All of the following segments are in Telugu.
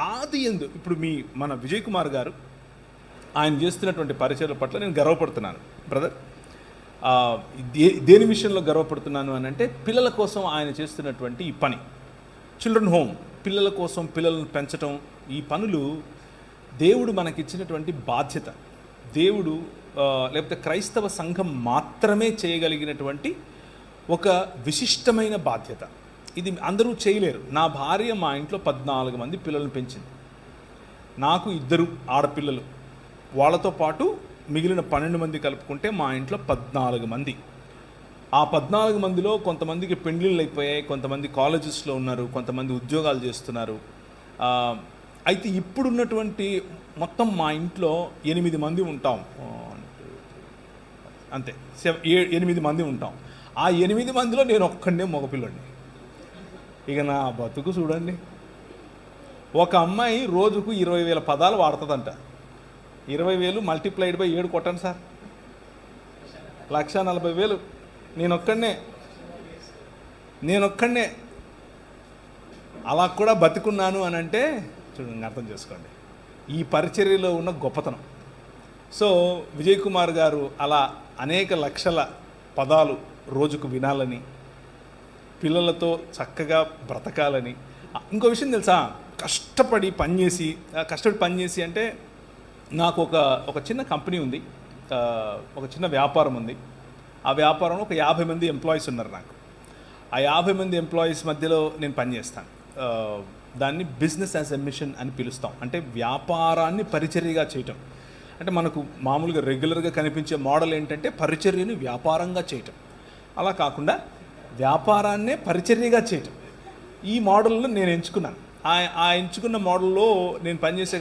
ఆది ఎందు ఇప్పుడు మన విజయ్ కుమార్ గారు ఆయన చేస్తున్నటువంటి పరిచయాల పట్ల నేను గర్వపడుతున్నాను బ్రదర్. దేని విషయంలో గర్వపడుతున్నాను అని అంటే, పిల్లల కోసం ఆయన చేస్తున్నటువంటి ఈ పని, చిల్డ్రన్ హోమ్, పిల్లల కోసం పిల్లలను పెంచడం, ఈ పనులు దేవుడు మనకిచ్చినటువంటి బాధ్యత. దేవుడు లేకపోతే క్రైస్తవ సంఘం మాత్రమే చేయగలిగినటువంటి ఒక విశిష్టమైన బాధ్యత. ఇది అందరూ చేయలేరు. నా భార్య మా ఇంట్లో 14 మంది పిల్లలను పెంచింది. నాకు 2 ఆడపిల్లలు, వాళ్ళతో పాటు మిగిలిన 12 మంది కలుపుకుంటే మా ఇంట్లో 14 మంది. ఆ 14 మందిలో కొంతమందికి పెండ్లిళ్ళు అయిపోయాయి, కొంతమంది కాలేజెస్లో ఉన్నారు, కొంతమంది ఉద్యోగాలు చేస్తున్నారు. అయితే ఇప్పుడున్నటువంటి మొత్తం మా ఇంట్లో 8 మంది ఉంటాం, అంతే 8 మంది ఉంటాం. ఆ 8 మందిలో నేను ఒక్కడే మగపిల్లండి. ఇక నా బతుకు చూడండి. ఒక అమ్మాయి రోజుకు 20,000 పదాలు వాడుతుందంట. 20,000 మల్టిప్లైడ్ బై 7 కొట్టండి సార్, 140,000. నేనొక్కడే అలా కూడా బతికున్నాను అని అంటే చూడండి, అర్థం చేసుకోండి ఈ పరిచర్యలో ఉన్న గొప్పతనం. సో విజయ్ కుమార్ గారు అలా అనేక లక్షల పదాలు రోజుకు వినాలని, పిల్లలతో చక్కగా బ్రతకాలని. ఇంకో విషయం తెలుసా, కష్టపడి పనిచేసి అంటే, నాకు ఒక చిన్న కంపెనీ ఉంది, ఒక చిన్న వ్యాపారం ఉంది. ఆ వ్యాపారంలో ఒక 50 మంది ఎంప్లాయీస్ ఉన్నారు నాకు. ఆ 50 మంది ఎంప్లాయీస్ మధ్యలో నేను పనిచేస్తాను. దాన్ని బిజినెస్ యాజ్ ఎ మిషన్ అని పిలుస్తాం. అంటే వ్యాపారాన్ని పరిచర్యగా చేయటం. అంటే మనకు మామూలుగా రెగ్యులర్గా కనిపించే మోడల్ ఏంటంటే పరిచర్యను వ్యాపారంగా చేయటం. అలా కాకుండా వ్యాపారాన్నే పరిచర్యగా చేయటం, ఈ మోడల్లో నేను ఎంచుకున్నాను. ఆ ఎంచుకున్న మోడల్లో నేను పనిచేసే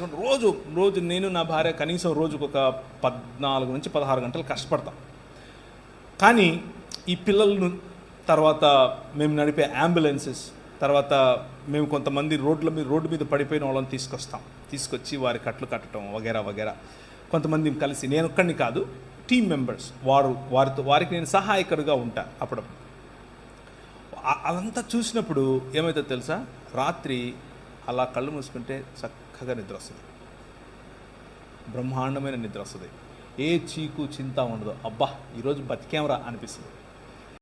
రోజు నేను నా భార్య కనీసం రోజుకు ఒక 14 నుంచి 16 గంటలు కష్టపడతాం. కానీ ఈ పిల్లలను, తర్వాత మేము నడిపే అంబులెన్సెస్, తర్వాత మేము కొంతమంది రోడ్డు మీద పడిపోయిన వాళ్ళని తీసుకొచ్చి వారి కట్లు కట్టడం వగేరా. కొంతమంది కలిసి, నేను ఒక్కడిని కాదు, టీమ్ మెంబర్స్, వారికి నేను సహాయకుడిగా ఉంటాను అప్పుడప్పుడు. అదంతా చూసినప్పుడు ఏమవుతుందో తెలుసా, రాత్రి అలా కళ్ళు మూసుకుంటే చక్కగా నిద్ర వస్తుంది, బ్రహ్మాండమైన నిద్ర వస్తుంది. ఏ చీకు చింత ఉండదు. అబ్బా ఈరోజు బతికేమరా అనిపిస్తుంది.